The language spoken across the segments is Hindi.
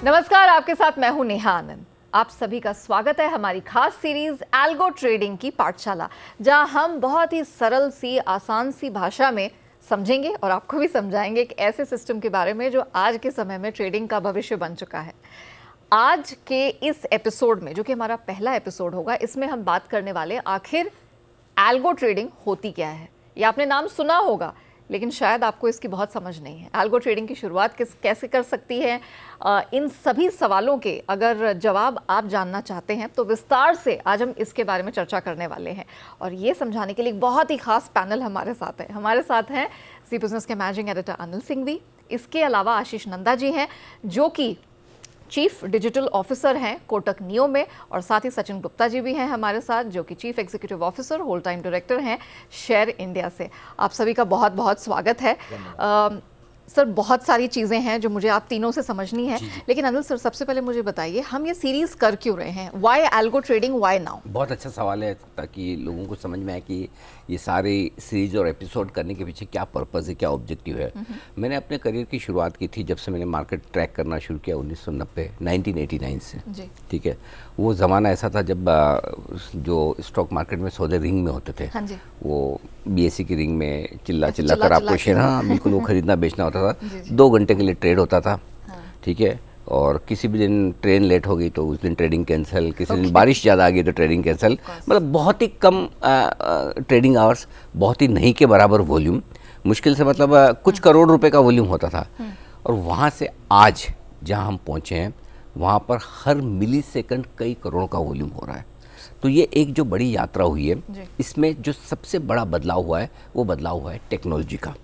नमस्कार, आपके साथ मैं हूं नेहा आनंद। आप सभी का स्वागत है हमारी खास सीरीज एल्गो ट्रेडिंग की पाठशाला, जहां हम बहुत ही सरल सी आसान सी भाषा में समझेंगे और आपको भी समझाएंगे एक ऐसे सिस्टम के बारे में जो आज के समय में ट्रेडिंग का भविष्य बन चुका है। आज के इस एपिसोड में, जो कि हमारा पहला एपिसोड होगा, इसमें हम बात करने वाले आखिर एल्गो ट्रेडिंग होती क्या है। ये आपने नाम सुना होगा, लेकिन शायद आपको इसकी बहुत समझ नहीं है। एल्गो ट्रेडिंग की शुरुआत कैसे कर सकती है, इन सभी सवालों के अगर जवाब आप जानना चाहते हैं तो विस्तार से आज हम इसके बारे में चर्चा करने वाले हैं। और ये समझाने के लिए एक बहुत ही खास पैनल हमारे साथ है। हमारे साथ हैं ज़ी बिजनेस के मैनेजिंग एडिटर अनिल सिंघवी। इसके अलावा आशीष नंदा जी हैं, जो कि चीफ डिजिटल ऑफिसर हैं कोटक नियो में, और साथ ही सचिन गुप्ता जी भी हैं हमारे साथ, जो कि chief executive officer whole time director हैं शेयर इंडिया से। आप सभी का बहुत बहुत स्वागत है। सर, बहुत सारी चीज़ें हैं जो मुझे आप तीनों से समझनी है, लेकिन अनिल सर, सबसे पहले मुझे बताइए, हम ये सीरीज़ कर क्यों रहे हैं? Why algo trading, why now? बहुत अच्छा सवाल है, ताकि लोगों को समझ में आए कि ये सारे सीरीज और एपिसोड करने के पीछे क्या पर्पज़ है, क्या ऑब्जेक्टिव है। मैंने अपने करियर की शुरुआत की थी जब से मैंने मार्केट ट्रैक करना शुरू किया 1989 से। ठीक है, वो ज़माना ऐसा था जब जो स्टॉक मार्केट में सौदे रिंग में होते थे। हाँ जी। वो बीएससी की रिंग में चिल्ला कर आपको शेयर, हाँ बिल्कुल, वो खरीदना बेचना होता था। 2 घंटे के लिए ट्रेड होता था। ठीक है, और किसी भी दिन ट्रेन लेट हो गई तो उस दिन ट्रेडिंग कैंसिल, किसी दिन बारिश ज़्यादा आ गई तो ट्रेडिंग कैंसिल। मतलब बहुत ही कम ट्रेडिंग आवर्स, बहुत ही नहीं के बराबर वॉल्यूम, मुश्किल से मतलब कुछ करोड़ रुपए का वॉल्यूम होता था। और वहाँ से आज जहाँ हम पहुँचे हैं, वहाँ पर हर मिली सेकंड कई करोड़ का वॉल्यूम हो रहा है। तो ये एक जो बड़ी यात्रा हुई है, इसमें जो सबसे बड़ा बदलाव हुआ है वो बदलाव हुआ है टेक्नोलॉजी का।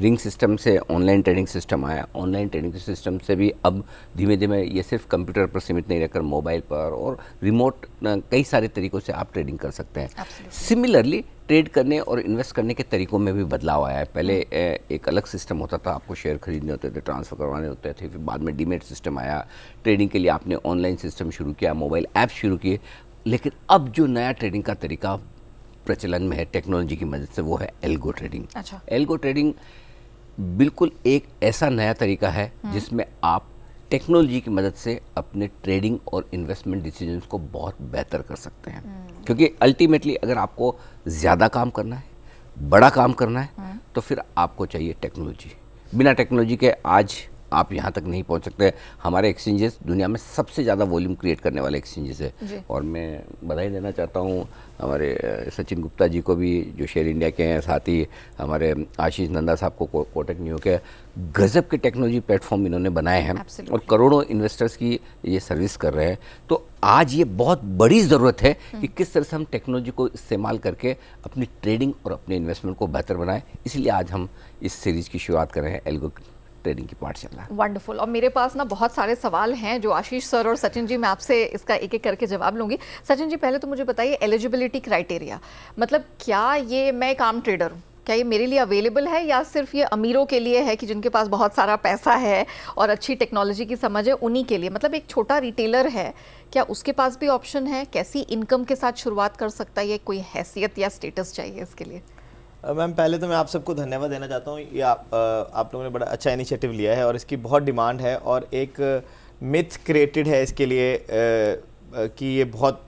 रिंग सिस्टम से ऑनलाइन ट्रेडिंग सिस्टम आया, ऑनलाइन ट्रेडिंग सिस्टम से भी अब धीमे धीमे ये सिर्फ कंप्यूटर पर सीमित नहीं रहकर मोबाइल पर और रिमोट कई सारे तरीक़ों से आप ट्रेडिंग कर सकते हैं। सिमिलरली ट्रेड करने और इन्वेस्ट करने के तरीक़ों में भी बदलाव आया है। पहले एक अलग सिस्टम होता था, आपको शेयर खरीदने होते थे, ट्रांसफ़र करवाने होते थे, फिर बाद में डीमेट सिस्टम आया। ट्रेडिंग के लिए आपने ऑनलाइन सिस्टम शुरू किया, मोबाइल ऐप शुरू किए। लेकिन अब जो नया ट्रेडिंग का तरीका प्रचलन में है टेक्नोलॉजी की मदद से, वो है एल्गो ट्रेडिंग। अच्छा। एल्गो ट्रेडिंग बिल्कुल एक ऐसा नया तरीका है जिसमें आप टेक्नोलॉजी की मदद से अपने ट्रेडिंग और इन्वेस्टमेंट डिसीजंस को बहुत बेहतर कर सकते हैं। क्योंकि अल्टीमेटली अगर आपको ज़्यादा काम करना है, बड़ा काम करना है, तो फिर आपको चाहिए टेक्नोलॉजी। बिना टेक्नोलॉजी के आज आप यहाँ तक नहीं पहुँच सकते। हमारे एक्सचेंजेस दुनिया में सबसे ज़्यादा वॉल्यूम क्रिएट करने वाले एक्सचेंजेस है। और मैं बधाई देना चाहता हूँ हमारे सचिन गुप्ता जी को भी, जो शेयर इंडिया के हैं, साथ ही हमारे आशीष नंदा साहब को कोटक नियो के। गजब के टेक्नोलॉजी प्लेटफॉर्म इन्होंने बनाए हैं और करोड़ों इन्वेस्टर्स की ये सर्विस कर रहे हैं। तो आज ये बहुत बड़ी ज़रूरत है कि किस तरह से हम टेक्नोलॉजी को इस्तेमाल करके अपनी ट्रेडिंग और अपने इन्वेस्टमेंट को बेहतर बनाएं। इसलिए आज हम इस सीरीज़ की शुरुआत कर रहे हैं, एल्गो ट्रेडिंग की पाठशाला। वंडरफुल। और मेरे पास ना बहुत सारे सवाल हैं जो आशीष सर और सचिन जी, मैं आपसे इसका एक एक करके जवाब लूंगी। सचिन जी, पहले तो मुझे बताइए एलिजिबिलिटी क्राइटेरिया, मतलब क्या ये, मैं एक आम ट्रेडर हूँ, क्या ये मेरे लिए अवेलेबल है या सिर्फ ये अमीरों के लिए है कि जिनके पास बहुत सारा पैसा है और अच्छी टेक्नोलॉजी की समझ है, उन्हीं के लिए? मतलब एक छोटा रिटेलर है, क्या उसके पास भी ऑप्शन है? कैसी इनकम के साथ शुरुआत कर सकता है? कोई हैसियत या स्टेटस चाहिए इसके लिए? मैम, पहले तो मैं आप सबको धन्यवाद देना चाहता हूँ। ये आप लोगों ने बड़ा अच्छा इनिशिएटिव लिया है और इसकी बहुत डिमांड है। और एक मिथ क्रिएटेड है इसके लिए कि ये बहुत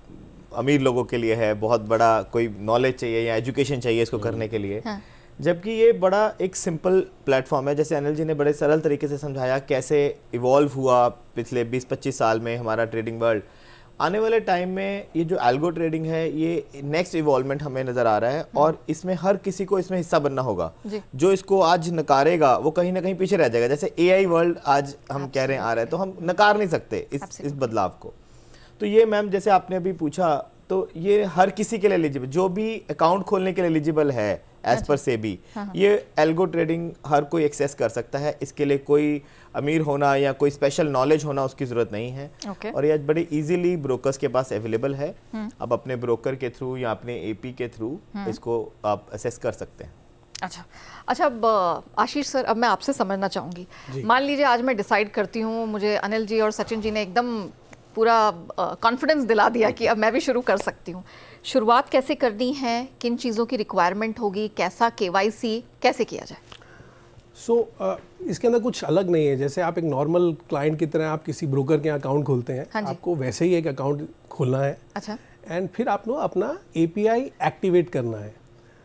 अमीर लोगों के लिए है, बहुत बड़ा कोई नॉलेज चाहिए या एजुकेशन चाहिए इसको करने के लिए। हाँ। जबकि ये बड़ा एक सिंपल प्लेटफॉर्म है। जैसे अनिल जी ने बड़े सरल तरीके से समझाया कैसे इवॉल्व हुआ पिछले 20-25 साल में हमारा ट्रेडिंग वर्ल्ड। आने वाले टाइम में ये जो एल्गो ट्रेडिंग है, ये नेक्स्ट इवॉल्वमेंट हमें नज़र आ रहा है और इसमें हर किसी को इसमें हिस्सा बनना होगा। जो इसको आज नकारेगा वो कहीं ना कहीं पीछे रह जाएगा। जैसे एआई वर्ल्ड आज हम कह रहे हैं आ रहा है, तो हम नकार नहीं सकते इस बदलाव को। तो ये मैम, जैसे आपने अभी पूछा, तो ये हर किसी के लिए एलिजिबल, जो भी अकाउंट खोलने के लिए एलिजिबल है एज पर सेबी, ये एल्गो ट्रेडिंग हर कोई एक्सेस कर सकता है। इसके लिए कोई अमीर होना या कोई स्पेशल नॉलेज होना उसकी ज़रूरत नहीं है। और ये आज बड़े इजीली ब्रोकर्स के पास अवेलेबल है। अब अपने ब्रोकर के थ्रू या अपने एपी के थ्रू इसको आप असेस कर सकते हैं। अच्छा, अब आशीष सर, अब मैं आपसे समझना चाहूँगी। मान लीजिए आज मैं डिसाइड करती हूँ, मुझे अनिल जी और सचिन जी ने एकदम पूरा कॉन्फिडेंस दिला दिया कि अब मैं भी शुरू कर सकती हूँ। शुरुआत कैसे करनी है, किन चीज़ों की रिक्वायरमेंट होगी, कैसा केवाईसी कैसे किया जाए? इसके अंदर कुछ अलग नहीं है। जैसे आप एक नॉर्मल क्लाइंट की तरह आप किसी ब्रोकर के अकाउंट खोलते हैं, हाँ जी। आपको वैसे ही एक अकाउंट खोलना है। अच्छा, एंड फिर आपको अपना API एक्टिवेट करना है।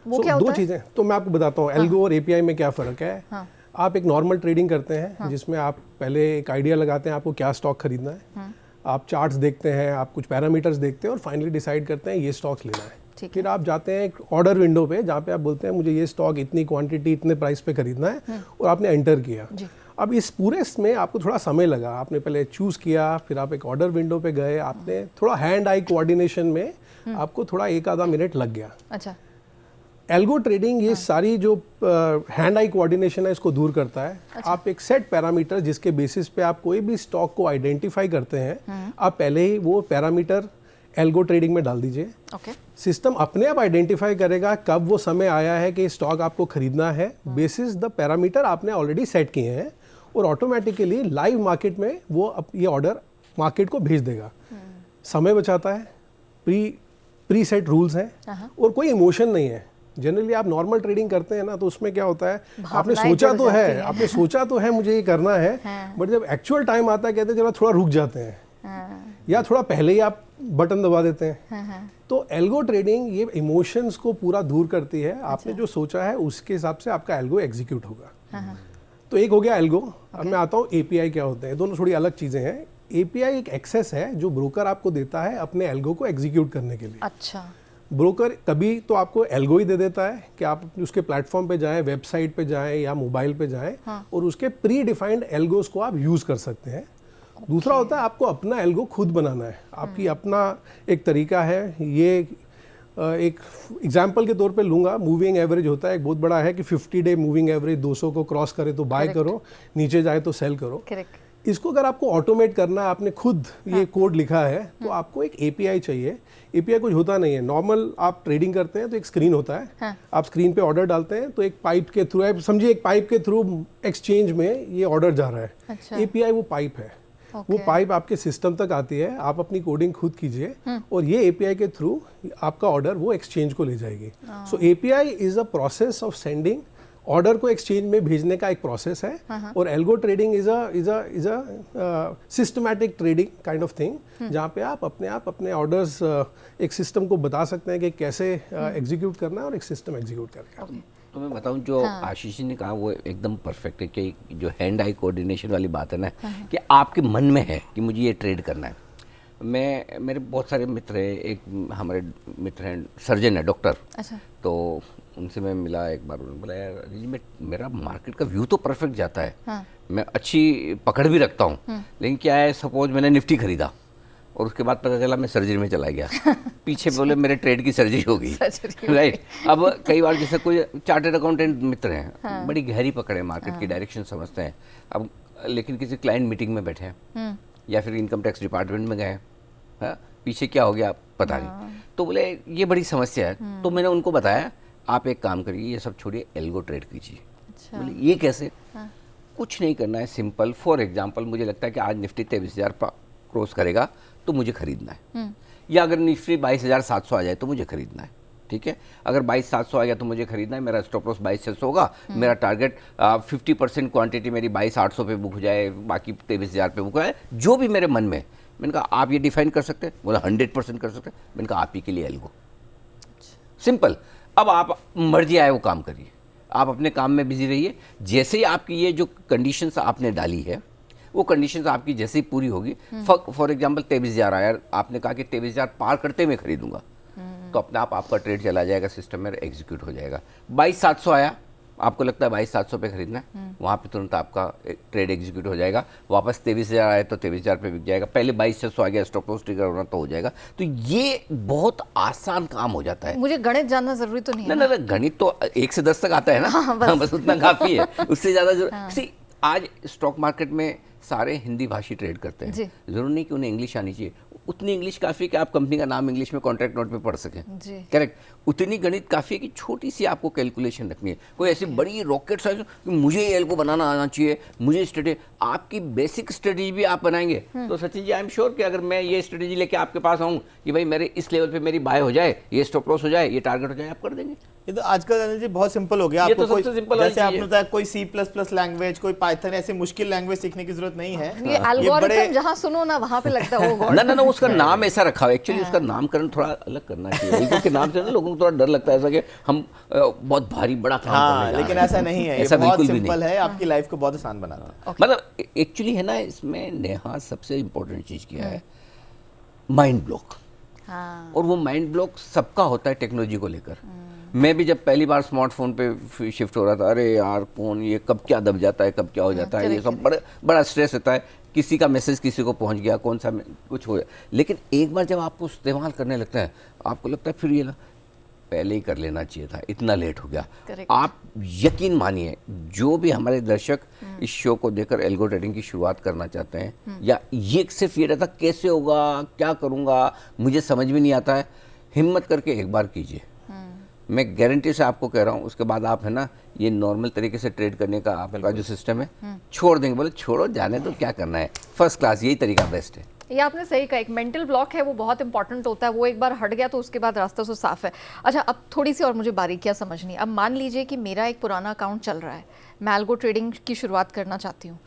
वो क्या होता दो है? चीज़ें तो मैं आपको बताता हूँ, एल्गो और API में क्या फ़र्क है। आप एक नॉर्मल ट्रेडिंग करते हैं जिसमें आप पहले एक आइडिया लगाते हैं आपको क्या स्टॉक खरीदना है, आप चार्ट्स देखते हैं, आप कुछ पैरामीटर्स देखते हैं और फाइनली डिसाइड करते हैं ये स्टॉक्स लेना है। ठीक फिर आप जाते हैं एक ऑर्डर विंडो पे जहाँ पे आप बोलते हैं मुझे ये स्टॉक इतनी क्वांटिटी इतने प्राइस पे खरीदना है और आपने एंटर किया। अब इस पूरे में आपको थोड़ा समय लगा, आपने पहले चूज़ किया, फिर आप एक ऑर्डर विंडो पे गए, आपने थोड़ा हैंड आई कोऑर्डिनेशन में आपको थोड़ा एक आधा मिनट लग गया। अच्छा, एल्गो ट्रेडिंग ये सारी जो हैंड आई कोऑर्डिनेशन है इसको दूर करता है। आप एक सेट पैरामीटर जिसके बेसिस पे आप कोई भी स्टॉक को आइडेंटिफाई करते हैं, आप पहले ही वो पैरामीटर एल्गो ट्रेडिंग में डाल दीजिए। ओके, सिस्टम अपने आप आइडेंटिफाई करेगा कब वो समय आया है कि स्टॉक आपको खरीदना है, बेसिस द पैरामीटर आपने ऑलरेडी सेट किए हैं, और ऑटोमेटिकली लाइव मार्केट में वो ये ऑर्डर मार्केट को भेज देगा। समय बचाता है, प्री सेट रूल्स हैं और कोई इमोशन नहीं है। जनरली आप नॉर्मल ट्रेडिंग करते हैं ना तो उसमें क्या होता है, आपने सोचा तो है मुझे ये करना है, बट जब एक्चुअल टाइम आता है कहते हैं चलो थोड़ा रुक जाते हैं, या थोड़ा पहले ही आप बटन दबा देते हैं। तो एल्गो ट्रेडिंग ये इमोशंस को पूरा दूर करती है। आपने जो सोचा है उसके हिसाब से आपका एल्गो एग्जीक्यूट होगा। तो एक हो गया एल्गो। अब मैं आता हूँ API क्या होते हैं। दोनों थोड़ी अलग चीज़ें हैं। API एक एक्सेस है जो ब्रोकर आपको देता है अपने एल्गो को एग्जीक्यूट करने के लिए। अच्छा, ब्रोकर कभी तो आपको एल्गो ही दे देता है कि आप उसके प्लेटफॉर्म पे जाएं, वेबसाइट पे जाएं या मोबाइल पे जाएं, और उसके प्री डिफाइंड एल्गोस को आप यूज़ कर सकते हैं। दूसरा होता है आपको अपना एल्गो खुद बनाना है। आपकी अपना एक तरीका है। ये एक एग्जाम्पल के तौर पे लूँगा, मूविंग एवरेज होता है एक बहुत बड़ा है कि 50 डे मूविंग एवरेज 200 को क्रॉस करे तो बाय करो, नीचे जाए तो सेल करो। करेक्ट। इसको अगर आपको ऑटोमेट करना है, आपने खुद ये कोड लिखा है, तो आपको एक API चाहिए। API कुछ होता नहीं है। नॉर्मल आप ट्रेडिंग करते हैं तो एक स्क्रीन होता है, आप स्क्रीन पे ऑर्डर डालते हैं तो एक पाइप के थ्रू, आप समझिए एक पाइप के थ्रू एक्सचेंज में ये ऑर्डर जा रहा है। अच्छा। API वो पाइप है। वो पाइप आपके सिस्टम तक आती है, आप अपनी कोडिंग खुद कीजिए और ये API के थ्रू आपका ऑर्डर वो एक्सचेंज को ले जाएगी। सो API is a process of sending, order को एक्सचेंज में भेजने का एक प्रोसेस है। और algo trading is a systematic trading kind of thing, जहाँ पे आप अपने ऑर्डर्स एक सिस्टम को बता सकते हैं कि कैसे एग्जीक्यूट करना है और एक सिस्टम एग्जीक्यूट करेगा। तो मैं बताऊं जो आशीष जी ने कहा वो एकदम परफेक्ट है कि जो हैंड आई कोऑर्डिनेशन वाली बात है ना, कि आपके मन में है कि मुझे ये ट्रेड करना है। मेरे बहुत सारे मित्र हैं, एक हमारे मित्र हैं सर्जन है, डॉक्टर। अच्छा, तो उनसे मैं मिला एक बार, उन्होंने बोला यार जी मेरा मार्केट का व्यू तो परफेक्ट जाता है, मैं अच्छी पकड़ भी रखता हूँ, लेकिन क्या है, सपोज मैंने निफ्टी खरीदा और उसके बाद पता चला मैं सर्जरी में चला गया, पीछे बोले मेरे ट्रेड की सर्जरी हो गई, राइट। अब कई बार जैसे कोई चार्टर्ड अकाउंटेंट मित्र हैं, बड़ी गहरी पकड़ है, मार्केट की डायरेक्शन समझते हैं, अब लेकिन किसी क्लाइंट मीटिंग में बैठे हैं या फिर इनकम टैक्स डिपार्टमेंट में गए, पीछे क्या हो गया पता नहीं, तो बोले ये बड़ी समस्या है। तो मैंने उनको बताया आप एक काम करिए, ये सब छोड़िए, एल्गो ट्रेड कीजिए। अच्छा, बोले ये कैसे? कुछ नहीं करना है, सिंपल। फॉर एग्जांपल मुझे लगता है कि आज निफ्टी 23,000 क्रॉस करेगा तो मुझे खरीदना है, या अगर निफ्टी 22,700 आ जाए तो मुझे खरीदना है, ठीक है। अगर 22,700 आ गया तो मुझे खरीदना है, मेरा स्टॉप लॉस 22,600 होगा, मेरा टारगेट 50% क्वांटिटी मेरी 22,800 पे बुक हो जाए, बाकी 23,000 पे बुक हो जाए, जो भी मेरे मन में। मैंने कहा आप ये डिफाइन कर सकते हैं? बोला 100% कर सकते हैं। मैंने कहा आप ही के लिए एल्गो, सिंपल। अब आप मर्जी आए वो काम करिए, आप अपने काम में बिजी रहिए। जैसे ही आपकी ये जो कंडीशंस आपने डाली है, वो कंडीशंस आपकी जैसे ही पूरी होगी, फॉर एग्जांपल 23,000 आया, आपने कहा कि 23,000 पार करते मैं खरीदूंगा, तो अपने आप आपका ट्रेड चला जाएगा, सिस्टम में एग्जीक्यूट हो जाएगा। 22,700 आया, आपको लगता है 22,700 पे खरीदना है, वहाँ पे तुरंत आपका ट्रेड एग्जीक्यूट हो जाएगा। वापस 23,000 आए तो 23,000 पे बिक जाएगा। पहले 22,600 आ गया, स्टॉप लॉस ट्रिगर होना तो हो जाएगा। तो ये बहुत आसान काम हो जाता है। मुझे गणित जानना जरूरी तो नहीं है ना, गणित तो 1 से 10 तक आता है ना, बस उतना काफी है, उससे ज्यादा आज स्टॉक मार्केट में सारे हिंदी भाषी ट्रेड करते हैं, जरूर नहीं कि उन्हें इंग्लिश आनी चाहिए, उतनी इंग्लिश काफ़ी कि आप कंपनी का नाम इंग्लिश में कॉन्ट्रैक्ट नोट पे पढ़ सकें, करेक्ट। उतनी गणित काफ़ी है कि छोटी सी आपको कैलकुलेशन रखनी है। कोई ऐसी बड़ी रॉकेट साइंस कि मुझे ये एल्गो बनाना आना चाहिए, मुझे स्ट्रेटेजी, आपकी बेसिक स्ट्रेटेजी भी आप बनाएंगे तो Sachin ji I am sure कि अगर मैं ये स्ट्रेटेजी लेके आपके पास आऊँ कि भाई मेरे इस लेवल पे मेरी बाय हो जाए, ये स्टॉप लॉस हो जाए, ये टारगेट हो जाए, आप कर देंगे। ये तो आजकल अनिल जी बहुत सिंपल हो गया। ये आपको तो सबसे सिंपल वाली जैसे आपने चीज़ है। बताया कोई C++ लैंग्वेज, कोई पाइथन, ऐसी मुश्किल लैंग्वेज सीखने की जरूरत नहीं है। ये एल्गोरिथम जहाँ सुनो ना वहाँ पे लगता है वो ना उसका नाम ऐसा रखा हुआ है। एक्चुअली उसका नामकरण थोड़ा अलग करना चाहिए। एल्गो के नाम से ना लोगों को थोड़ा डर लगता है ऐसा कि हम बहुत भारी बड़ा काम हाँ, करने जा लेकिन रहे हैं। ऐसा नहीं है, ये ऐसा बहुत बिल्कुल भी सिंपल नहीं। है, आपकी लाइफ को बहुत आसान बनाता है। मतलब एक्चुअली है ना, इसमें नेहा सबसे इम्पोर्टेंट चीज़ क्या है, माइंड ब्लॉक। हाँ और वो माइंड ब्लॉक सबका होता है टेक्नोलॉजी को लेकर। मैं भी जब पहली बार स्मार्टफोन पे शिफ्ट हो रहा था, अरे यार कौन ये कब क्या दब जाता है, कब क्या हो जाता है, ये सब बड़ा स्ट्रेस रहता है। किसी का मैसेज किसी को पहुंच गया, कौन सा कुछ हो गया। लेकिन एक बार जब आपको इस्तेमाल करने लगता है, आपको लगता है फिर ये ना पहले ही कर लेना चाहिए था, इतना लेट हो गया। Correct. आप यकीन मानिए, जो भी हमारे दर्शक इस शो को देखकर एल्गो ट्रेडिंग की शुरुआत करना चाहते हैं, या ये सिर्फ ये रहता कैसे होगा, क्या करूँगा, मुझे समझ में नहीं आता है, हिम्मत करके एक बार कीजिए। मैं गारंटी से आपको कह रहा हूँ, उसके बाद आप है ना ये नॉर्मल तरीके से ट्रेड करने का आपका जो सिस्टम है छोड़ देंगे। बोले छोड़ो जाने तो क्या करना है, फर्स्ट क्लास यही तरीका बेस्ट है। ये आपने सही कहा, एक मेंटल ब्लॉक है वो बहुत इंपॉर्टेंट होता है, वो एक बार हट गया तो उसके बाद रास्ता तो साफ है। अच्छा, अब थोड़ी सी और मुझे बारीकियां समझनी। अब मान लीजिए कि मेरा एक पुराना अकाउंट चल रहा है, मैं एल्गो ट्रेडिंग की शुरुआत करना चाहती हूँ,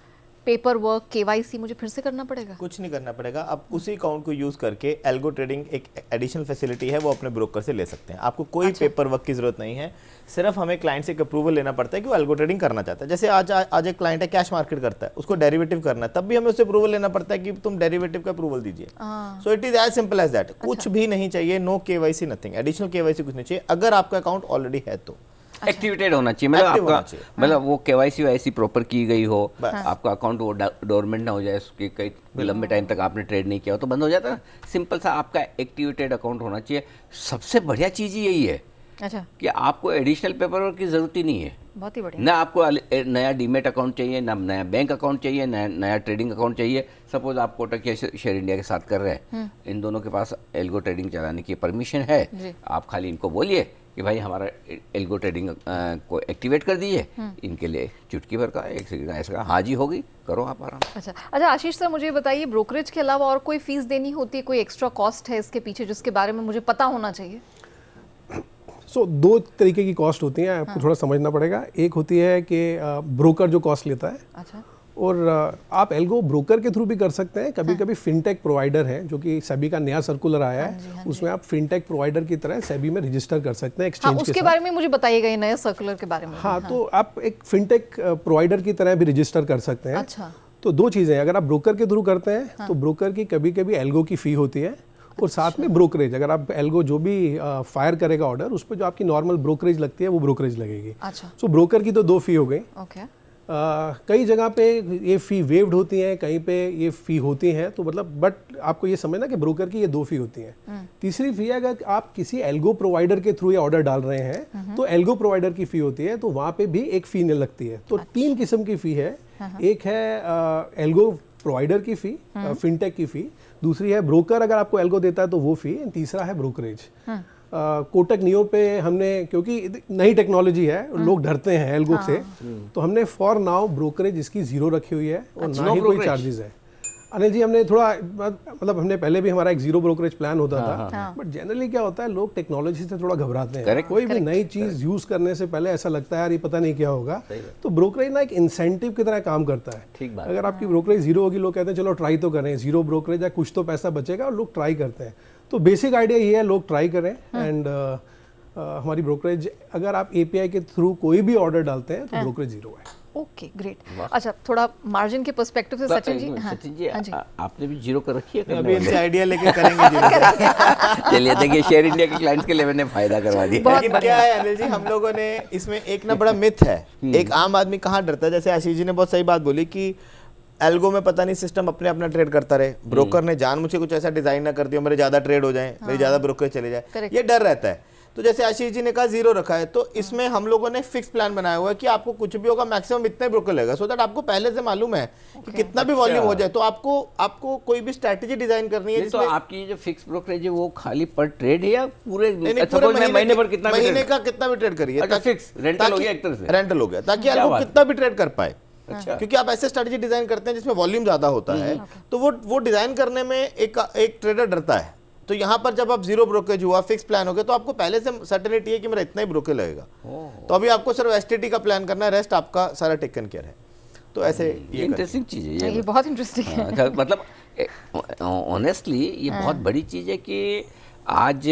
पेपर वर्क, KYC मुझे फिर से करना पड़ेगा? कुछ नहीं करना पड़ेगा। आप उसी अकाउंट को यूज करके एल्गो ट्रेडिंग एक एडिशनल फैसिलिटी है, वो अपने ब्रोकर से ले सकते हैं। आपको कोई पेपर वर्क की जरूरत नहीं है, सिर्फ हमें क्लाइंट से एक अप्रूवल लेना पड़ता है कि वो एल्गो ट्रेडिंग करना चाहता है। जैसे आज एक क्लाइंट है कैश मार्केट करता है, उसको डेरिवेटिव करना है, तब भी हमें उससे अप्रूवल लेना पड़ता है कि तुम डेरिवेटिव का अप्रूवल दीजिए। So it is as simple as that. कुछ भी नहीं चाहिए, no KYC nothing, additional KYC कुछ नहीं चाहिए, अगर आपका अकाउंट ऑलरेडी है तो। एक्टिवेटेड होना चाहिए, मतलब Active होना आपका चाहिए। मतलब वो KYC वाईसी प्रॉपर की गई हो, आपका अकाउंट वो डोरमेंट ना हो जाए, उसके कई लंबे टाइम तक आपने ट्रेड नहीं किया हो तो बंद हो जाता है ना। सिंपल सा आपका एक्टिवेटेड अकाउंट होना चाहिए। सबसे बढ़िया चीज़ यही है अच्छा, कि आपको एडिशनल पेपर वर्क की ज़रूरत ही नहीं है। बहुत ही बढ़िया। ना आपको नया डीमेट अकाउंट चाहिए, ना नया बैंक अकाउंट चाहिए, नया ट्रेडिंग अकाउंट चाहिए। सपोज आप कोटक या शेयर इंडिया के साथ कर रहे हैं, इन दोनों के पास एल्गो ट्रेडिंग चलाने की परमिशन है। आप खाली इनको बोलिए कि भाई हमारा एल्गो ट्रेडिंग को एक्टिवेट कर दीजिए, इनके लिए चुटकी भर का एक सेकंड ऐसा हाँ जी होगी, करो आप आराम। अच्छा आशीष सर, मुझे बताइए ब्रोकरेज के अलावा और कोई फीस देनी होती है, कोई एक्स्ट्रा कॉस्ट है इसके पीछे जिसके बारे में मुझे पता होना चाहिए? दो तरीके की कॉस्ट होती हैं, आपको थोड़ा समझना पड़ेगा। एक होती है कि ब्रोकर जो कॉस्ट लेता है, अच्छा, और आप एल्गो ब्रोकर के थ्रू भी कर सकते हैं। कभी कभी फिनटेक प्रोवाइडर है, जो कि सेबी का नया सर्कुलर आया है, उसमें आप फिनटेक प्रोवाइडर की तरह सेबी में रजिस्टर कर सकते हैं एक्सचेंज के साथ। उसके बारे में मुझे बताइएगा, ये नए सर्कुलर के बारे में। हाँ, तो आप एक फिनटेक प्रोवाइडर की तरह भी रजिस्टर कर सकते हैं। अच्छा, तो दो चीज़ें हैं, अगर आप ब्रोकर के थ्रू करते हैं तो ब्रोकर की कभी कभी एल्गो की फ़ी होती है, और साथ में ब्रोकरेज, अगर आप एल्गो जो भी फायर करेगा ऑर्डर, उस पर जो आपकी नॉर्मल ब्रोकरेज लगती है वो ब्रोकरेज लगेगी। अच्छा, सो ब्रोकर की तो दो फ़ी हो गई। ओके। कई जगह पे ये फ़ी वेव्ड होती हैं, कहीं पे ये फ़ी होती हैं, तो मतलब बट आपको ये समझना कि ब्रोकर की ये दो फ़ी होती हैं। तीसरी फ़ी है, अगर आप किसी एल्गो प्रोवाइडर के थ्रू ये ऑर्डर डाल रहे हैं तो एल्गो प्रोवाइडर की फ़ी होती है, तो वहाँ पे भी एक फ़ी लगती है। तो तीन किस्म की फ़ी है। एक है एल्गो प्रोवाइडर की फ़ी, फिनटेक की फ़ी, दूसरी है ब्रोकर अगर आपको एल्गो देता है तो वो फ़ी, तीसरा है ब्रोकरेज। कोटक नियो पे हमने, क्योंकि नई टेक्नोलॉजी है, लोग डरते हैं एल्गो से, तो हमने फॉर नाउ ब्रोकरेज इसकी जीरो रखी हुई है, और ना ही कोई चार्जेस है। अनिल जी, हमने थोड़ा मतलब हमने पहले भी हमारा एक जीरो ब्रोकरेज प्लान होता था, बट जनरली क्या होता है, लोग टेक्नोलॉजी से थोड़ा घबराते हैं। कोई भी नई चीज़ यूज़ करने से पहले ऐसा लगता है यार ये पता नहीं क्या होगा, तो ब्रोकरेज ना एक इंसेंटिव की तरह काम करता है। ठीक बात। अगर आपकी ब्रोकरेज जीरो होगी, लोग कहते हैं चलो ट्राई तो करें, जीरो ब्रोकरेज है, कुछ तो पैसा बचेगा, और लोग ट्राई करते हैं। तो बेसिक आइडिया ये है, लोग ट्राई करें। एंड हमारी ब्रोकरेज, अगर आप API के थ्रू कोई भी ऑर्डर डालते हैं तो ब्रोकरेज जीरो है। Okay, great. अच्छा, थोड़ा मार्जिन के पर्सपेक्टिव से सचिन जी। सचिन जी, आपने भी जीरो कर रखी है? अभी इनसे आइडिया लेके करेंगे जीरो। चलिए देखिए, शेयर इंडिया के क्लाइंट्स के लिए मैंने फायदा करवा दिया। लेकिन क्या है अनिल जी, हम लोगों ने इसमें एक ना बड़ा मिथ है, एक आम आदमी कहाँ डरता है। जैसे आशीष जी ने बहुत सही बात बोली कि एल्गो में पता नहीं सिस्टम अपने अपना ट्रेड करता रहे, ब्रोकर ने जान मुझे कुछ ऐसा डिजाइन ना कर दिया मेरे ज्यादा ट्रेड हो जाए, मेरी ज्यादा ब्रोकर चले जाए, ये डर रहता है। तो जैसे आशीष जी ने कहा जीरो रखा है, तो इसमें हम लोगों ने फिक्स प्लान बनाया हुआ है कि आपको कुछ भी होगा मैक्सिमम इतने ब्रोकर लगेगा, सो दैट आपको पहले से मालूम है कि कितना भी वॉल्यूम हो जाए, तो आपको कोई भी स्ट्रैटेजी डिजाइन करनी है। तो आपकी जो फिक्स ब्रोकरेज है वो खाली पर ट्रेड है या पूरे महीने पर कितना महीने का कितना भी ट्रेड करिए, फिक्स रेंटल हो गया एक तरह से, रेंटल हो गया, ताकि आपको कितना भी ट्रेड कर पाए। अच्छा। क्योंकि आप ऐसे स्ट्रेटजी डिजाइन करते हैं जिसमें वॉल्यूम ज्यादा होता है, तो वो डिजाइन करने में एक ट्रेडर डरता है तो यहाँ पर जब आप जीरो ब्रोकेज हुआ, फिक्स प्लान हो गया, तो आपको पहले से सर्टेनिटी है कि मेरा इतना ही ब्रोकेज लगेगा। तो अभी आपको सिर्फ एसटीटी का प्लान करना है, रेस्ट आपका सारा टेकन केयर है। तो ऐसे ये इंटरेस्टिंग चीज़ है ये बहुत इंटरेस्टिंग है। हाँ, मतलब ऑनेस्टली ये बहुत बड़ी चीज़ है कि आज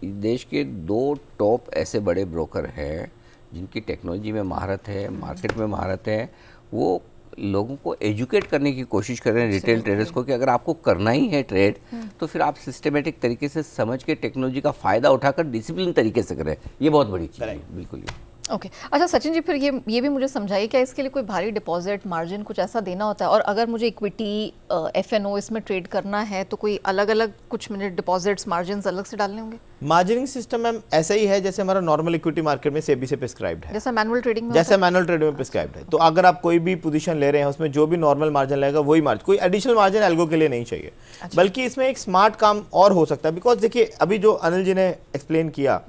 देश के 2 टॉप ऐसे बड़े ब्रोकर हैं जिनकी टेक्नोलॉजी में महारत है, मार्केट में महारत है। वो लोगों को एजुकेट करने की कोशिश कर रहे हैं, रिटेल ट्रेडर्स को, कि अगर आपको करना ही है ट्रेड तो फिर आप सिस्टमेटिक तरीके से समझ के टेक्नोलॉजी का फ़ायदा उठाकर डिसिप्लिन तरीके से करें। ये बहुत बड़ी चीज़ है, बिल्कुल। ओके अच्छा सचिन जी, फिर ये भी मुझे समझाइए, क्या इसके लिए कोई भारी डिपॉजिट मार्जिन कुछ ऐसा देना होता है? और अगर मुझे इक्विटी एफएनओ इसमें ट्रेड करना है तो कोई अलग अलग कुछ मैंने डिपॉजिट्स मार्जिन अलग से डालने होंगे? मार्जिनिंग सिस्टम मैम ऐसा ही है जैसे हमारा नॉर्मल इक्विटी मार्केट में सेबी से प्रिस्क्राइब्ड है, जैसा मैनुअल ट्रेडिंग में जैसे मैनुअल ट्रेडिंग में प्रिस्क्राइब्ड है। तो अगर आप कोई भी पोजीशन ले रहे हैं उसमें जो भी नॉर्मल मार्जिन लगेगा वही मार्जिन, कोई एडिशनल मार्जिन एल्गो के लिए नहीं चाहिए। बल्कि इसमें एक स्मार्ट काम और हो सकता है, बिकॉज देखिए अभी जो अनिल जी ने एक्सप्लेन किया,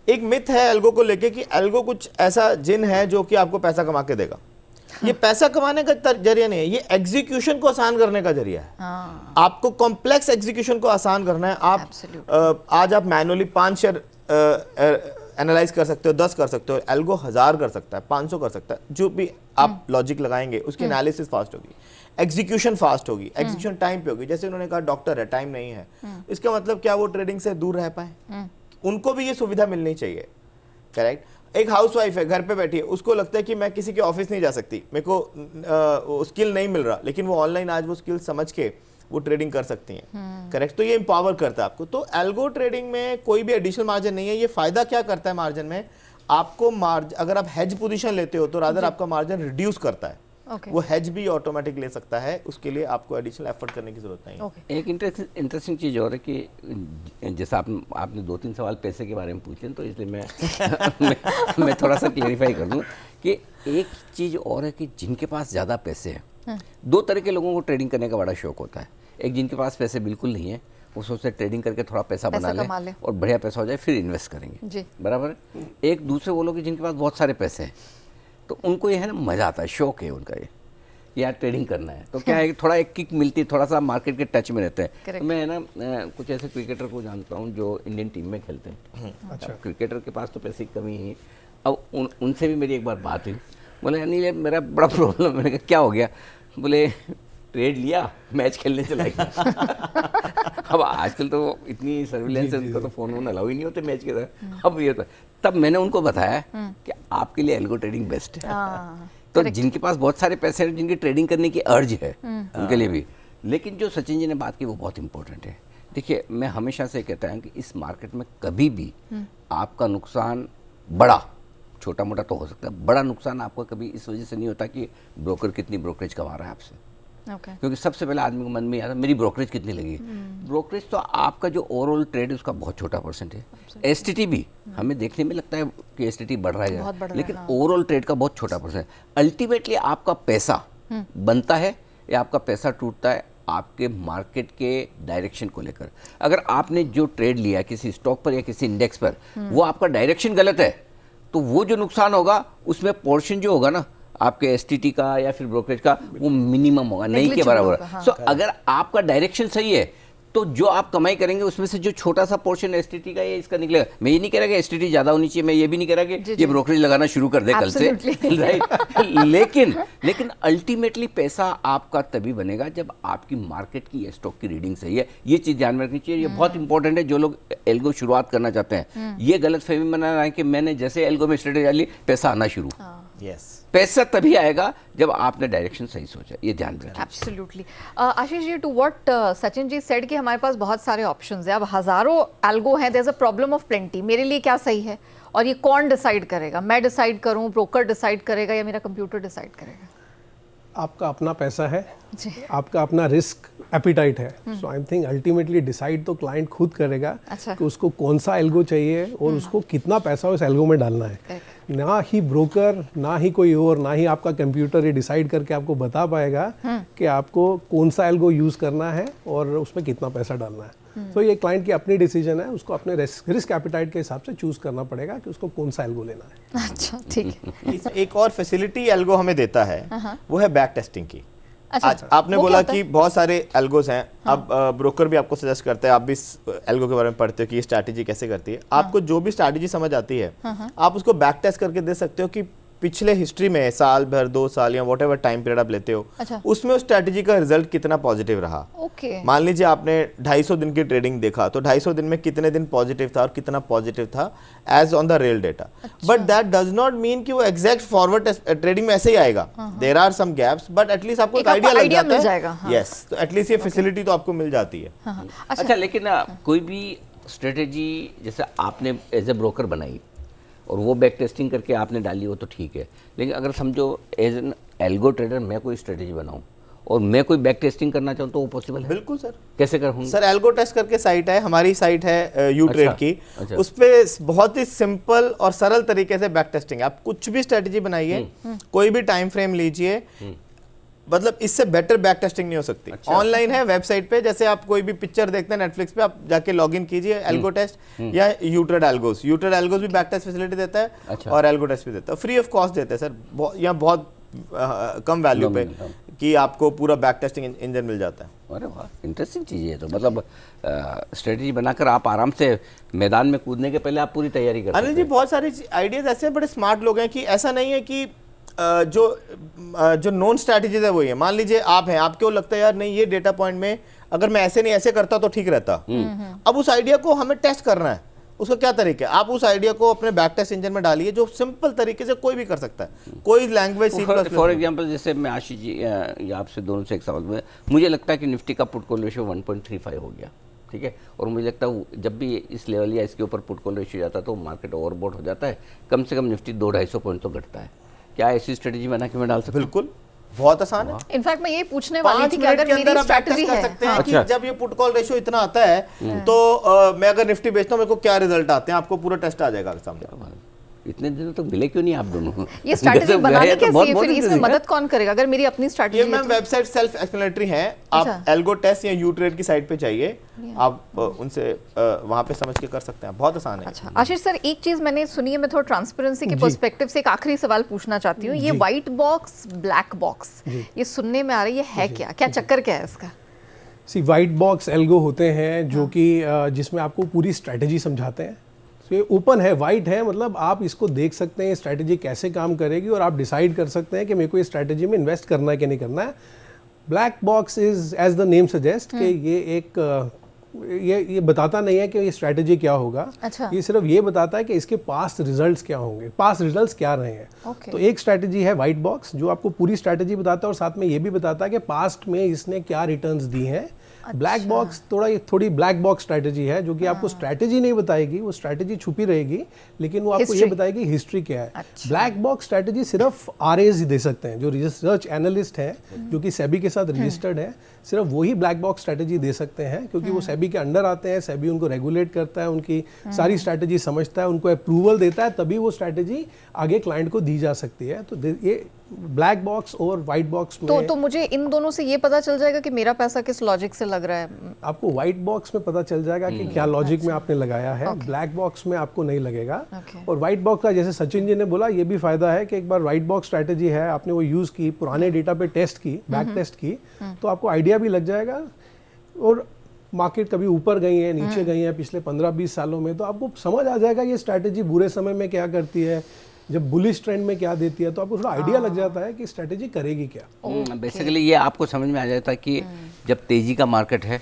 एक मिथ है एल्गो को लेके कि एल्गो कुछ ऐसा जिन है जो कि आपको पैसा कमा के देगा। ये पैसा कमाने का जरिया नहीं है, ये एग्जीक्यूशन को आसान करने का जरिया है। आपको कॉम्प्लेक्स एग्जीक्यूशन को आसान करना है। आप आज आप मैनुअली 5 शेयर एनालाइज कर सकते हो, 10 कर सकते हो, एल्गो 1000 कर सकता है, 500 कर सकता है। जो भी आप लॉजिक लगाएंगे उसकी एनालिसिस फास्ट होगी, एग्जीक्यूशन फास्ट होगी, एग्जीक्यूशन टाइम पे होगी। जैसे उन्होंने कहा डॉक्टर है, टाइम नहीं है, इसका मतलब क्या वो ट्रेडिंग से दूर रह पाए? उनको भी ये सुविधा मिलनी चाहिए, करेक्ट। एक हाउसवाइफ है, घर पे बैठी है, उसको लगता है कि मैं किसी के ऑफिस नहीं जा सकती, मेरे को स्किल नहीं मिल रहा, लेकिन वो ऑनलाइन आज वो स्किल समझ के वो ट्रेडिंग कर सकती हैं, करेक्ट। तो ये एम्पावर करता है आपको। तो एल्गो ट्रेडिंग में कोई भी एडिशनल मार्जिन नहीं है। ये फायदा क्या करता है मार्जिन में? आपको मार्जिन, अगर आप हेज पोजीशन लेते हो तो रादर आपका मार्जिन रिड्यूस करता है। वो हेज भी ऑटोमेटिक ले सकता है, उसके लिए आपको एडिशनल एफर्ट करने की जरूरत नहीं है। एक इंटरेस्टिंग चीज़ और है कि जैसा आपने 2-3 सवाल पैसे के बारे में पूछे, तो इसलिए मैं थोड़ा सा क्लेरिफाई कर दूं कि एक चीज़ और है कि जिनके पास ज़्यादा पैसे हैं, 2 तरह के लोगों को ट्रेडिंग करने का बड़ा शौक होता है। एक जिनके पास पैसे बिल्कुल नहीं है, वो सोचते ट्रेडिंग करके थोड़ा पैसा बना ले और बढ़िया पैसा हो जाए फिर इन्वेस्ट करेंगे, बराबर। एक दूसरे वो लोग जिनके पास बहुत सारे पैसे हैं, तो उनको ये है ना, मज़ा आता है, शौक है उनका ये यार ट्रेडिंग करना है। तो क्या है कि थोड़ा एक किक मिलती है, थोड़ा सा मार्केट के टच में रहते हैं। तो मैं ना कुछ ऐसे क्रिकेटर को जानता हूँ जो इंडियन टीम में खेलते हैं। अच्छा, क्रिकेटर के पास तो पैसे की कमी है। अब उनसे भी मेरी एक बार बात हुई, बोले अनिल मेरा बड़ा प्रॉब्लम। मैंने कहा क्या हो गया? बोले ट्रेड लिया, मैच खेलने चला गया। अब आजकल तो इतनी सर्विलेंस है, उनको तो फ़ोन अलाउ ही नहीं होते मैच के साथ। अब ये तो तब मैंने उनको बताया कि आपके लिए एल्गो ट्रेडिंग बेस्ट है। तो जिनके पास बहुत सारे पैसे हैं, जिनकी ट्रेडिंग करने की अर्ज है, उनके लिए भी। लेकिन जो सचिन जी ने बात की वो बहुत इंपॉर्टेंट है। देखिए मैं हमेशा से कहता हूँ कि इस मार्केट में कभी भी आपका नुकसान बड़ा, छोटा मोटा तो हो सकता है, बड़ा नुकसान आपको कभी इस वजह से नहीं होता कि ब्रोकर कितनी ब्रोकरेज कमा रहा है आपसे। क्योंकि सबसे पहले आदमी को मन में आता है मेरी ब्रोकरेज कितनी लगी। ब्रोकरेज तो आपका जो ओवरऑल ट्रेड है उसका बहुत छोटा परसेंट है। एसटीटी भी हमें देखने में लगता है कि एसटीटी बढ़ रहा है, लेकिन ओवरऑल ट्रेड का बहुत छोटा परसेंट। अल्टीमेटली आपका पैसा बनता है या आपका पैसा टूटता है आपके मार्केट के डायरेक्शन को लेकर। अगर आपने जो ट्रेड लिया किसी स्टॉक पर या किसी इंडेक्स पर, वो आपका डायरेक्शन गलत है, तो वो जो नुकसान होगा उसमें पोर्शन जो होगा ना आपके एसटीटी का या फिर ब्रोकरेज का, वो मिनिमम होगा, नहीं के बराबर। सो अगर आपका डायरेक्शन सही है तो जो आप कमाई करेंगे उसमें से जो छोटा सा पोर्शन एसटीटी का ये इसका निकलेगा। मैं ये नहीं कह रहा कि एसटीटी ज़्यादा होनी चाहिए, मैं ये भी नहीं कह रहा कि ये ब्रोकरेज लगाना शुरू कर दे कल से, राइट। लेकिन अल्टीमेटली पैसा आपका तभी बनेगा जब आपकी मार्केट की स्टॉक की रीडिंग सही है। ये चीज़ ध्यान में रखनी चाहिए, ये बहुत इंपॉर्टेंट है। जो लोग एल्गो शुरुआत करना चाहते हैं, ये गलत फहमी बना रहा है कि मैंने जैसे एल्गो में स्ट्रेटेजी डाली पैसा आना शुरू। पैसा तभी आएगा जब आपने डायरेक्शन सही सोचा, ये ध्यान में रखना। Absolutely. Ashish ji, to what Sachin ji said कि हमारे पास बहुत सारे ऑप्शंस हैं, अब हजारों एल्गो हैं, there is a problem of plenty. मेरे लिए क्या सही है और ये कौन डिसाइड करेगा? मैं डिसाइड करूं, ब्रोकर डिसाइड करेगा या मेरा कंप्यूटर डिसाइड करेगा? आपका अपना पैसा है, आपका अपना रिस्क एपिटाइट है। सो आई थिंक अल्टीमेटली डिसाइड तो क्लाइंट खुद करेगा कि उसको कौन सा एल्गो चाहिए और उसको कितना पैसा उस एल्गो में डालना है। ना ही ब्रोकर, ना ही कोई और, ना ही आपका कंप्यूटर ये डिसाइड करके आपको बता पाएगा कि आपको कौन सा एल्गो यूज़ करना है और उसमें कितना पैसा डालना है। तो ये क्लाइंट की अपनी डिसीजन है, उसको अपने रिस्क एपिटाइट के हिसाब से चूज करना पड़ेगा कि उसको कौन सा एल्गो लेना है। अच्छा, ठीक है। एक और फैसिलिटी एल्गो हमें देता है, वो है बैक टेस्टिंग की। आज आपने वो बोला क्या होता कि बहुत सारे एल्गोस हैं। अब ब्रोकर भी आपको सजेस्ट करते हैं, आप भी एल्गो के बारे में पढ़ते हो कि ये स्ट्रैटेजी कैसे करती है। आपको जो भी स्ट्रैटेजी समझ आती है आप उसको बैक टेस्ट करके दे सकते हो कि पिछले हिस्ट्री में साल भर 2 साल या वॉट एवर टाइम पीरियड आप लेते हो, अच्छा। उसमें उस स्ट्रैटेजी का रिजल्ट कितना पॉजिटिव रहा। ओके। मान लीजिए आपने 250 दिन की ट्रेडिंग देखा, तो 250 दिन में कितने दिन पॉजिटिव था और कितना पॉजिटिव था as on the real data. But that does not mean कि वो एग्जैक्ट फॉरवर्ड ट्रेडिंग में ऐसे ही आएगा। There are some gaps, but at least आपको एक आइडिया लग मिल जाता जाएगा। है। यस, तो एटलीस्ट ये फैसिलिटी तो आपको मिल जाती है। अच्छा, लेकिन कोई भी स्ट्रेटेजी जैसे आपने एज ए ब्रोकर बनाई और वो बैक टेस्टिंग करके आपने डाली हो तो ठीक है, लेकिन अगर समझो एज एन एल्गो ट्रेडर मैं कोई स्ट्रेटेजी बनाऊं और मैं कोई बैक टेस्टिंग करना चाहूँ तो वो पॉसिबल है? बिल्कुल सर। कैसे करूँगा सर एल्गो टेस्ट करके साइट है, हमारी साइट है यू ट्रेड की। अच्छा। उस पे बहुत ही सिंपल और सरल तरीके से बैक टेस्टिंग है। आप कुछ भी स्ट्रेटेजी बनाइए, कोई भी टाइम फ्रेम लीजिए, मतलब इससे बेटर बैक टेस्टिंग नहीं हो सकती। ऑनलाइन है वेबसाइट पे, जैसे आप कोई भी पिक्चर देखते हैं नेटफ्लिक्स पे, आप जाके लॉगिन कीजिए एल्गो टेस्ट या यूट्रेड एल्गोस। यूट्रेड एल्गोस भी बैक टेस्ट फैसिलिटी देता है। अच्छा। और एल्गो टेस्ट भी देता है, फ्री ऑफ कॉस्ट देते हैं सर। यहाँ बहुत कम वैल्यू पे कि आपको पूरा बैक टेस्टिंग इंजन मिल जाता है। अरे वाह, इंटरेस्टिंग चीज़ है। तो मतलब स्ट्रेटजी बनाकर आप आराम से मैदान में कूदने के पहले आप पूरी तैयारी कर सकते अनिल जी, बहुत सारे आइडियाज ऐसे बड़े स्मार्ट लोग हैं कि ऐसा नहीं है कि जो नॉन स्ट्रैटेजीज है वही है। मान लीजिए आप हैं, आपको लगता है यार नहीं ये डेटा पॉइंट में अगर मैं ऐसे नहीं ऐसे करता तो ठीक रहता। अब उस आइडिया को हमें टेस्ट करना है, उसका क्या तरीका है? आप उस आइडिया को अपने बैक टेस्ट इंजन में डालिए, जो सिंपल तरीके से कोई भी कर सकता है, कोई language C plus. For example जैसे मैं आशीष जी या आपसे दोनों से एक सवाल में, मुझे लगता है कि निफ्टी का पुट कॉल रेशियो 1.35 हो गया, ठीक है, और मुझे लगता है जब भी इस लेवल या इसके ऊपर पुट कॉल रेशियो जाता है तो मार्केट ओवरबॉट हो जाता है, कम से कम निफ्टी 200-250 पॉइंट तो घटता है। क्या ऐसी स्ट्रेटेजी बना के मैं डाल सकता हूं? बिल्कुल, बहुत आसान है। इनफैक्ट मैं ये पूछने वाली थी कि 5 मिनट अगर के अंदर मेरी आप बैक स्ट्रैटेजी टेस्ट कर है, सकते हैं अच्छा। कि जब ये पुट कॉल रेशियो इतना आता है तो मैं अगर निफ्टी बेचता हूं मेरे को क्या रिजल्ट आते हैं, आपको पूरा टेस्ट आ जाएगा सामने। इतने दिनों तक मिले क्यों नहीं आप दोनों? ये स्ट्रैटेजी बनानी तो कैसे है? फिर इसमें interesting है। मदद कौन करेगा अगर मेरी अपनी ये strategy ma'am website self explanatory है। आप अच्छा। एल्गो टेस्ट या यू ट्रेड की साइट पे जाइए, आप उनसे वहां पे समझ के कर सकते हैं, बहुत आसान है। अच्छा आशीष सर, एक चीज मैंने सुनी है, मैं थोड़ा ट्रांसपेरेंसी के पर्सपेक्टिव से एक आखिरी सवाल पूछना चाहती हूँ। ये व्हाइट बॉक्स ब्लैक बॉक्स ये सुनने में आ रही है क्या? क्या चक्कर क्या है इसका? सी वाइट बॉक्स एल्गो होते हैं जो कि जिसमें आपको पूरी स्ट्रैटेजी समझाते हैं। तो ये ओपन है, वाइट है, मतलब आप इसको देख सकते हैं स्ट्रैटेजी कैसे काम करेगी और आप डिसाइड कर सकते हैं कि मेरे को इस स्ट्रैटेजी में इन्वेस्ट करना है कि नहीं करना है। Black box is as the name suggest कि ये एक ये बताता नहीं है कि ये स्ट्रैटेजी क्या होगा। अच्छा। ये सिर्फ ये बताता है कि इसके पास्ट रिजल्ट्स क्या होंगे, पास्ट रिजल्ट्स क्या रहे हैं। Okay. तो एक स्ट्रैटेजी है वाइट बॉक्स जो आपको पूरी स्ट्रैटेजी बताता है और साथ में ये भी बताता है कि पास्ट में इसने क्या रिटर्न्स दी हैं। ब्लैक बॉक्स थोड़ी ब्लैक बॉक्स स्ट्रैटेजी है जो कि आपको स्ट्रैटेजी नहीं बताएगी, वो स्ट्रैटेजी छुपी रहेगी, लेकिन वो आपको ये History. बताएगी हिस्ट्री क्या है। अच्छा। ब्लैक बॉक्स स्ट्रैटेजी सिर्फ आरएस ही दे सकते हैं, जो रिसर्च एनालिस्ट हैं जो कि सेबी के साथ रजिस्टर्ड है, सिर्फ वही ब्लैक बॉक्स स्ट्रैटेजी दे सकते हैं, क्योंकि वो सेबी के अंडर आते हैं। सेबी उनको रेगुलेट करता है, उनकी सारी स्ट्रैटेजी समझता है, उनको अप्रूवल देता है, तभी वो स्ट्रैटेजी आगे क्लाइंट को दी जा सकती है। तो ये ब्लैक बॉक्स और वाइट बॉक्स में तो मुझे इन दोनों से ये पता चल जाएगा कि मेरा पैसा किस लॉजिक से लग रहा है? आपको व्हाइट बॉक्स में पता चल जाएगा कि क्या लॉजिक में आपने लगाया है। ब्लैक बॉक्स में आपको नहीं लगेगा। Okay. और व्हाइट बॉक्स का जैसे सचिन जी ने बोला, ये भी फायदा है कि एक बार व्हाइट बॉक्स स्ट्रैटेजी है, आपने वो यूज की, पुराने डेटा पे टेस्ट की, बैक टेस्ट की, तो आपको आइडिया भी लग जाएगा। और मार्केट कभी ऊपर गई है, नीचे गई है पिछले 15-20 सालों में, तो आपको समझ आ जाएगा ये स्ट्रैटेजी बुरे समय में क्या करती है, जब बुलिश ट्रेंड में क्या देती है, तो आपको थोड़ा आइडिया लग जाता है कि स्ट्रैटेजी करेगी क्या। बेसिकली ये आपको समझ में आ जाता है कि जब तेजी का मार्केट है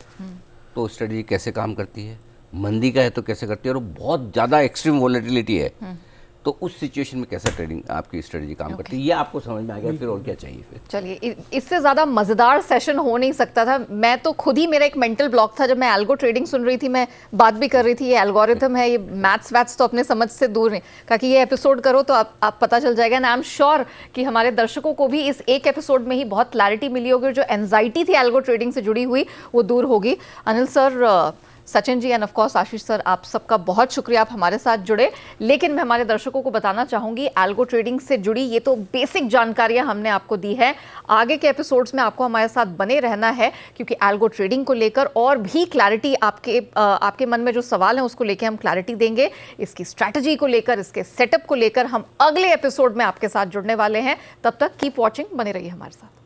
तो स्ट्रेटजी कैसे काम करती है, मंदी का है तो कैसे करती है, और बहुत ज़्यादा एक्सट्रीम वॉलेटिलिटी है तो उस सिचुएशन में कैसा ट्रेडिंग आपकी स्ट्रेटजी काम करती है, ये आपको समझ में आ गया। फिर और क्या चाहिए फिर? चलिए, इससे ज़्यादा मज़ेदार सेशन हो नहीं सकता था। मैं तो खुद ही, मेरा एक मेंटल ब्लॉक था जब मैं एल्गो ट्रेडिंग सुन रही थी, मैं बात भी कर रही थी, ये एल्गोरिथम है, ये मैथ्स वैथ्स तो अपने समझ से दूर नहीं, कहा कि ये एपिसोड करो तो आप पता चल जाएगा। एंड आई एम श्योर कि हमारे दर्शकों को भी इस एक एपिसोड में ही बहुत क्लैरिटी मिली होगी, और जो एंजाइटी थी एल्गो ट्रेडिंग से जुड़ी हुई वो दूर होगी। Anil sir, Sachin ji and of course Ashish sir, आप सबका बहुत शुक्रिया, आप हमारे साथ जुड़े। लेकिन मैं हमारे दर्शकों को बताना चाहूँगी, एल्गो ट्रेडिंग से जुड़ी ये तो बेसिक जानकारियाँ हमने आपको दी है। आगे के एपिसोड्स में आपको हमारे साथ बने रहना है, क्योंकि एल्गो ट्रेडिंग को लेकर और भी क्लैरिटी, आपके मन में जो सवाल हैं उसको लेकर हम क्लैरिटी देंगे। इसकी स्ट्रैटेजी को लेकर, इसके सेटअप को लेकर हम अगले एपिसोड में आपके साथ जुड़ने वाले हैं। तब तक कीप वॉचिंग, बने रहिए हमारे साथ।